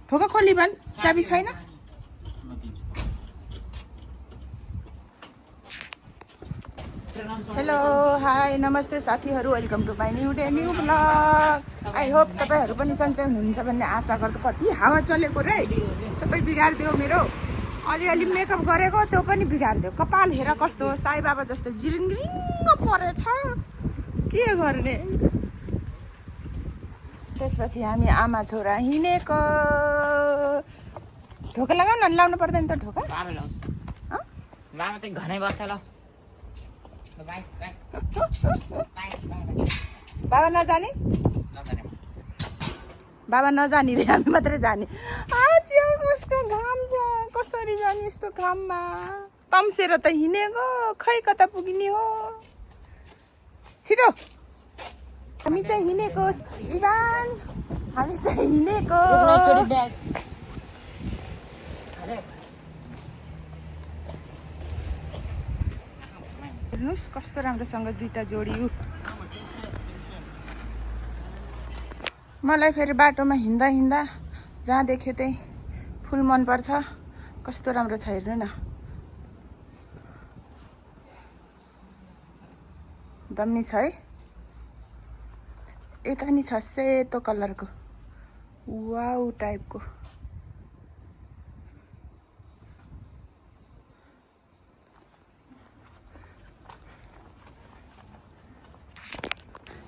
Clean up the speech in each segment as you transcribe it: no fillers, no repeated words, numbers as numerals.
ढोका खोली भन् चाबी छैन हेलो हाई नमस्ते साथीहरू welcome to my new day new blog I hope तपाईँहरू पनि सन्चै हुनुहुन्छ भन्ने आशा गर्छु कति हावा चलेको रे सबै बिगारिदियो मेरो अलिअलि मेकअप गरेको त्यो पनि बिगारिदियो कपाल हेर कस्तो साई बाबा जस्तो जिरिङ्गिरिङ्ग परेछ के गर्ने त्यसपछि हामी आमा छोरा हिँडेको ढोका लगाउन न लाउनु पर्दैन त ढोका मामा चाहिँ घरै बस्छ ल बाबा नजाने बाबा नजाने रे हामी मात्रै जाने आज कस्तो घाम छ कसरी जाने यस्तो घाममा तम्सेर त हिँडेको खै कता पुगिने हो छिटो हामी चाहिँ हिँडेको इभान हामी चाहिँ हिँडेको हेर्नुहोस् कस्तो राम्रोसँग दुईटा जोडियो मलाई फेरि बाटोमा हिँड्दा हिँड्दा जहाँ देख्यो त्यही फुल मनपर्छ कस्तो राम्रो छ हेर्नु न दामी छ है यता नि छ सेतो कलरको वाउ टाइपको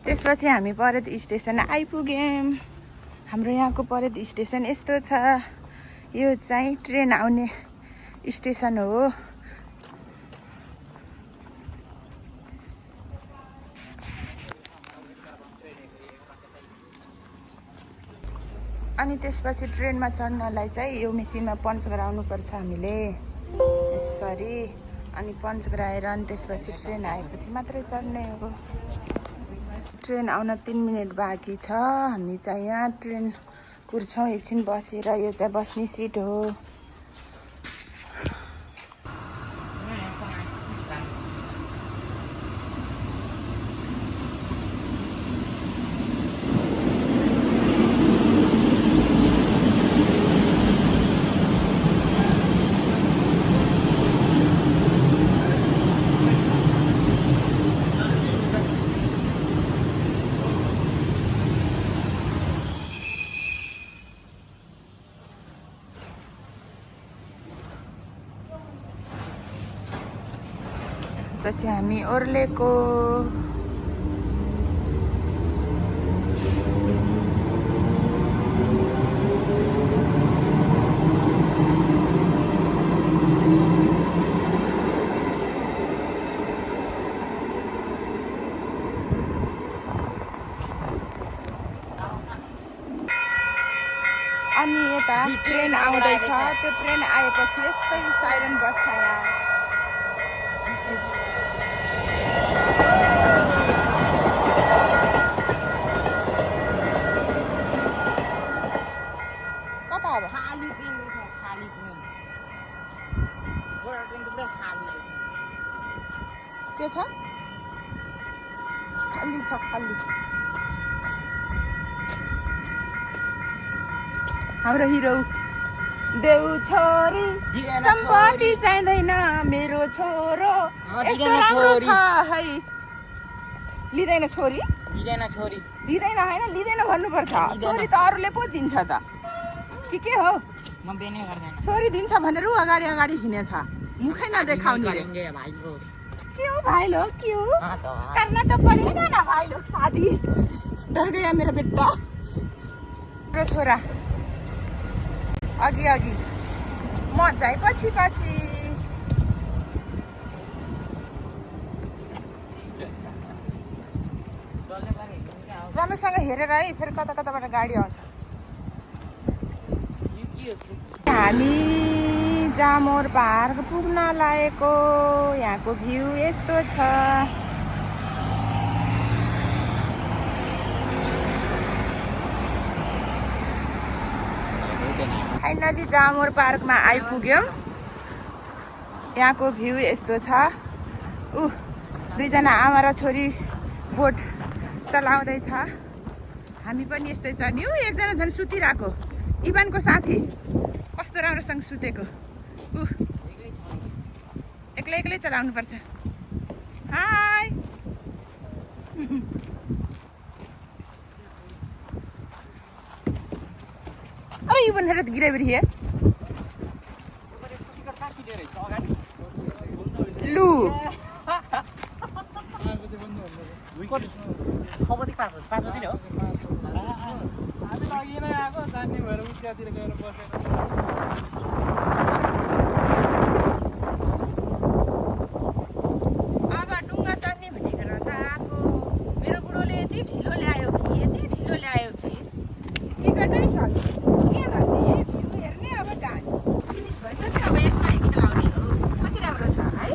त्यसपछि हामी परेद स्टेसन आइपुग्यौँ हाम्रो यहाँको परेद स्टेसन यस्तो छ यो चाहिँ ट्रेन आउने स्टेसन हो अनि त्यसपछि ट्रेनमा चढ्नलाई चाहिँ यो मेसिनमा पन्च गराउनुपर्छ हामीले यसरी अनि पन्च गराएर अनि त्यसपछि ट्रेन आएपछि मात्रै चढ्ने हो ट्रेन आउन 3 मिनट बाँकी छ हामी चाहिँ यहाँ ट्रेन कुर्छौँ एकछिन बसेर यो चाहिँ बस्ने सिट हो पछि हामी ओर्लेको अनि यता ट्रेन आउँदैछ त्यो ट्रेन आएपछि यस्तै साइरन बज्छ यहाँ कता अब खाली ट्रेन छ खाली ट्रेन गोरा ट्रेन त पुरा खाली के छ खाली छ खाली हाम्रो हिरो देउ छोरी सम्पत्ति चाहिँदैन मेरो छोरो यस्तो राम्रो छ है लिँदैन छोरी दिदैन छोरी दिँदैन होइन लिँदैन भन्नुपर्छ छोरी त अरूले पो दिन्छ त के हो म बेनै गर्दैन छोरी दिन्छ भनेर ऊ अगाडि अगाडि हिँडेछ मुखै नदेखाउने रे भाइको क्यों भाई लोग क्यों करना तो पड़ेगा ना भाई लोग शादी डर गया मेरा बेटा मेरो छोरा अघि अघि म चाहिँ पछि पछि राम्रोसँग हेरेर है फेरि कता कताबाट गाडी आउँछ हामी जामोर पार्क पुग्न लागेको यहाँको भ्यू यस्तो छ फाइनली जामोर पार्कमा आइपुग्यौँ यहाँको भ्यू यस्तो छ दुईजना आमा र छोरी बोट चलाउँदैछ हामी पनि यस्तै छ नि एकजना झन् सुतिरहेको इभानको साथी कस्तो राम्रोसँग सुतेको ऊ एक्लै एक्लै चलाउनु पर्छ हाय अरे इभन हेर त गिराइबेरी हे लु अब डुङ्गा चढ्ने भनेर त आएको मेरो बुढोले यति ढिलो ल्यायो कि टिकटै छ के गर्ने भ्यू हेर्ने अब जाने फिनिस भइसक्यो अब यसमा खेलाउने हो कति राम्रो छ है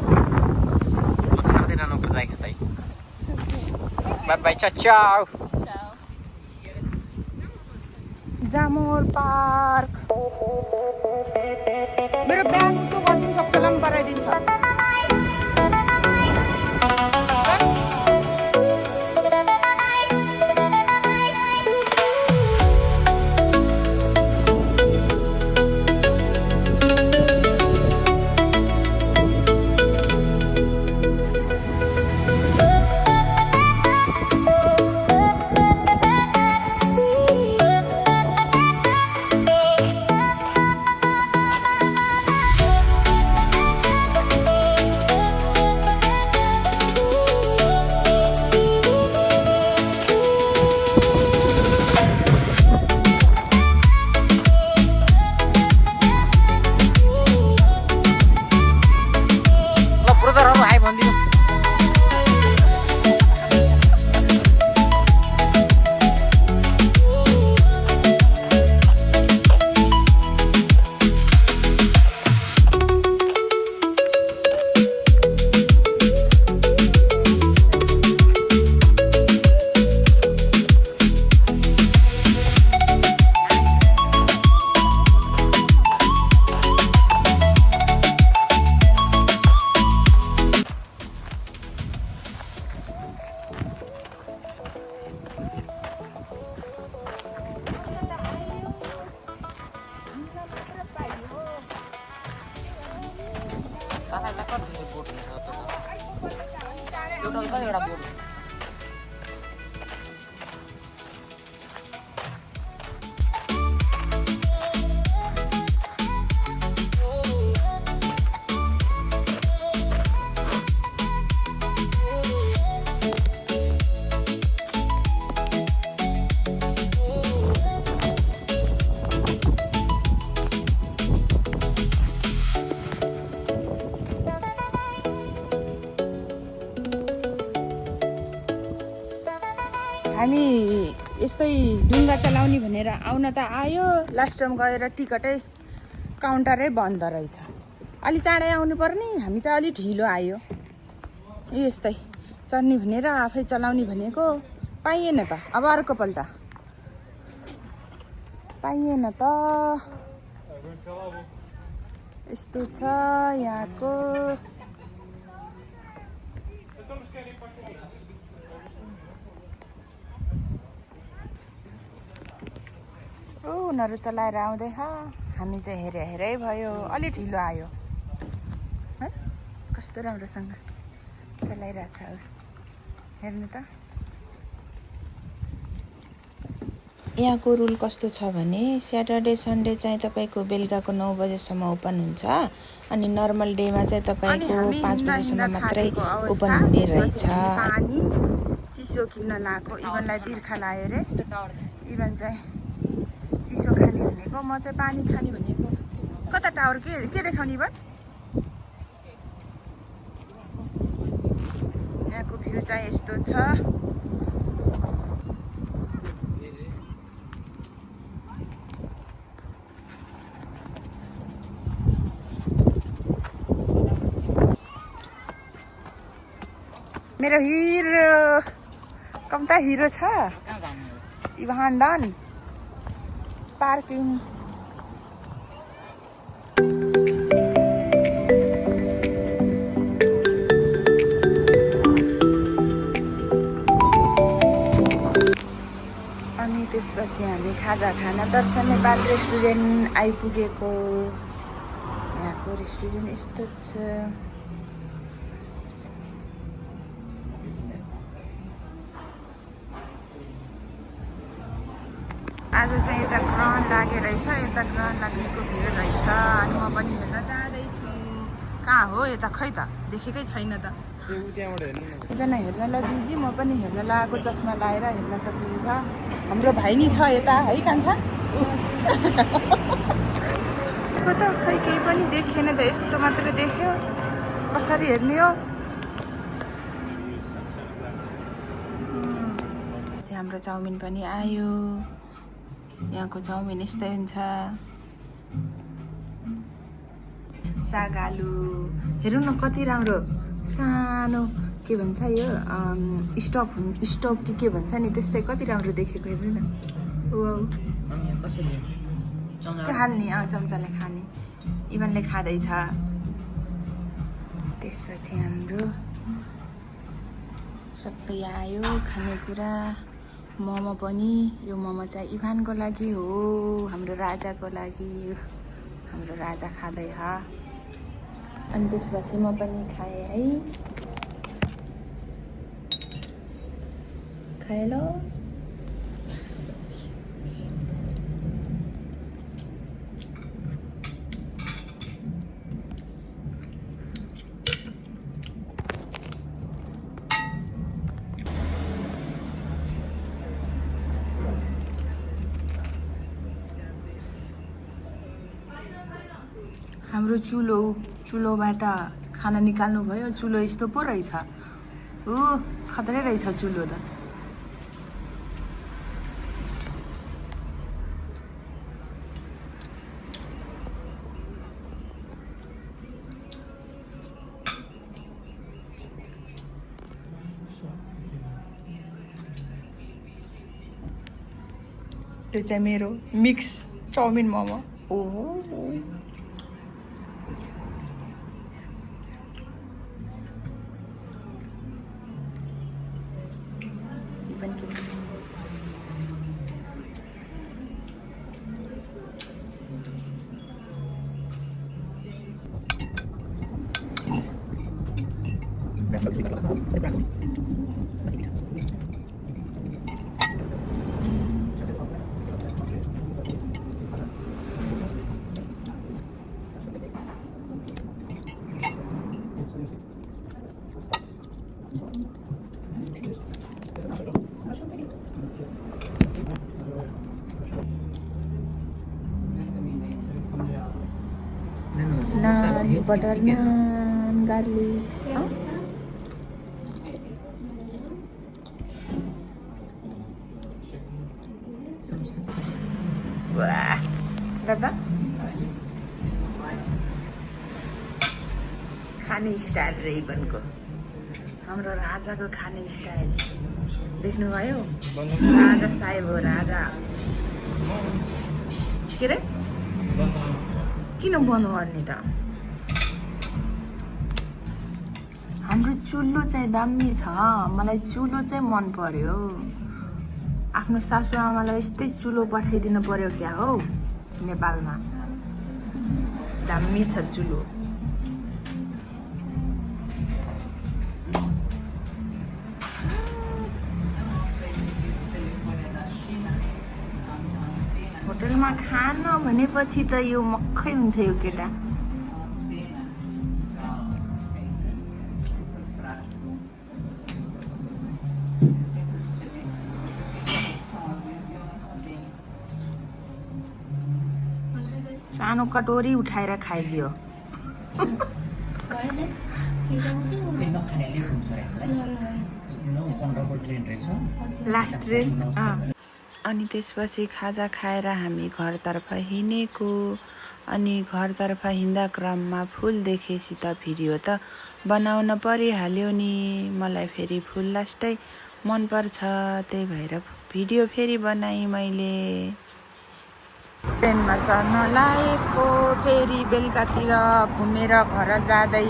Bye ciao. जामोर पार्क मेरो ब्याग उतो गरिदिन्छ खोलामा बराइदिन्छ हामी यस्तै डुङ्गा चलाउने भनेर आउन त आयो लास्ट टाइम गएर टिकटै काउन्टरै बन्द रहेछ अलि चाँडै आउनु पर्ने हामी चाहिँ अलि ढिलो आयो यस्तै चढ्ने भनेर आफै चलाउने भनेको पाइएन त अब अर्कोपल्ट पाइएन त यस्तो छ यहाँको उनीहरू चलाएर आउँदै हामी चाहिँ हेरै भयो अलि ढिलो आयो है कस्तो राम्रोसँग चलाइरहेछ हेर्नु त यहाँको रुल कस्तो छ भने स्याटरडे सन्डे चाहिँ तपाईँको बेलुकाको 9 बजेसम्म ओपन हुन्छ अनि नर्मल डेमा चाहिँ तपाईँको 5 बजेसम्म मात्रै ओपन हुने रहेछ पानी चिसो किन्न लाएको इभनलाई तिर्खा लायो रे इभन चाहिँ चिसो खाने भनेको म चाहिँ पानी खाने भनेको कता टावर के देखाउने भयो यहाँको भ्यू चाहिँ यस्तो छ मेरो हिरो कम्ता हिरो छ इभान्डन पार्किङ अनि त्यसपछि हामी खाजा खान दर्शन नेपाल रेस्टुरेन्ट आइपुगेको। यहाँको रेस्टुरेन्ट यस्तो छ। आज चाहिँ यता ग्रहण लागेको रहेछ, यता ग्रहण लाग्नेको भिड रहेछ अनि म पनि हेर्न जाँदैछु। कहाँ हो यता, खै त देखेकै छैन त। एकजना हेर्नलाई बिजी, म पनि हेर्न लगाएको, चस्मा लाएर हेर्न सक्नुहुन्छ। हाम्रो भाइ नि छ यता है कान्छा। को त खै केही पनि देखेन त, यस्तो मात्रै देख्यो, कसरी हेर्ने हो। हाम्रो चाउमिन पनि आयो। यहाँको चाउमिन यस्तै हुन्छ, साग आलु। हेरौँ न कति राम्रो सानो के भन्छ यो स्टोभ के भन्छ नि, त्यस्तै कति राम्रो देखेको। हेर्नु न, के हाल्ने, चम्चाले खाने। इभनले खाँदैछ। त्यसपछि हाम्रो सबै आयो खानेकुरा। मोमो पनि, यो मोमो चाहिँ इभानको लागि हो, हाम्रो राजाको लागि। हाम्रो राजा खाँदै हा। अनि त्यसपछि म पनि खाएँ है। खाए ल। हाम्रो चुलोबाट खाना निकाल्नु भयो। चुलो यस्तो पो रहेछ, खतरै रहेछ चुलो त। यो चाहिँ मेरो mix chowmein momo. Naan, butter naan, garlic. Wah, kata? खाने स्टाइल रे इभनको, हाम्रो राजाको खाने स्टाइल देख्नुभयो। राजा साहेब हो, राजा। के रे, किन बन्द गर्ने त? हाम्रो चुल्लो चाहिँ दामी छ, मलाई चुलो चाहिँ मन पर्यो। आफ्नो सासूआमालाई यस्तै चुलो पठाइदिनु पर्यो क्या हो नेपालमा। दामी छ चुलो। होटलमा खान भनेपछि त यो मक्खै हुन्छ यो केटा। सानो कटोरी उठाएर खाइदियो। Last train. अनि त्यसपछि खाजा खाएर हामी घरतर्फ हिँडेको। अनि घरतर्फ हिँड्दा क्रममा फुल देखेपछि त भिडियो त बनाउन परिहाल्यो नि। मलाई फेरि फुल लास्टै मनपर्छ, त्यही भएर भिडियो फेरि बनाएँ मैले। ट्रेनमा चढ्न लागेको, फेरि बेलुकातिर घुमेर घर जाँदै।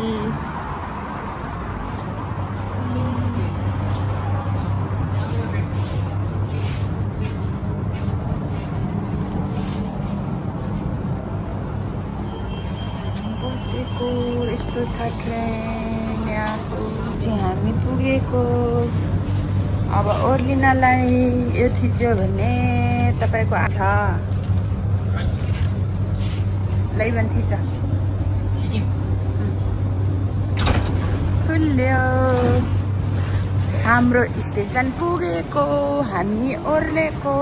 बसेको यस्तो छ ट्रेन यहाँको चाहिँ हामी पुगेको अब ओर्लिनलाई यो थिच्यो भने तपाईँको छ लैभन थिच खुल्यो हाम्रो स्टेसन पुगेको हामी ओर्लेको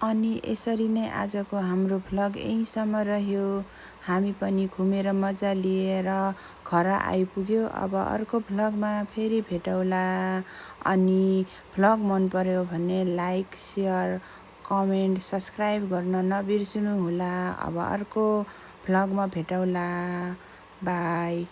अनि यसरी नै आजको हाम्रो भ्लग यहीसम्म रह्यो हामी पनि घुमेर मजा लिएर घर आइपुग्यो अब अर्को भ्लगमा फेरि भेटौँला अनि भ्लग मन पर्यो भने लाइक शेयर कमेन्ट सब्स्क्राइब गर्न नबिर्सनु होला अब अर्को भ्लगमा भेटौँला बाई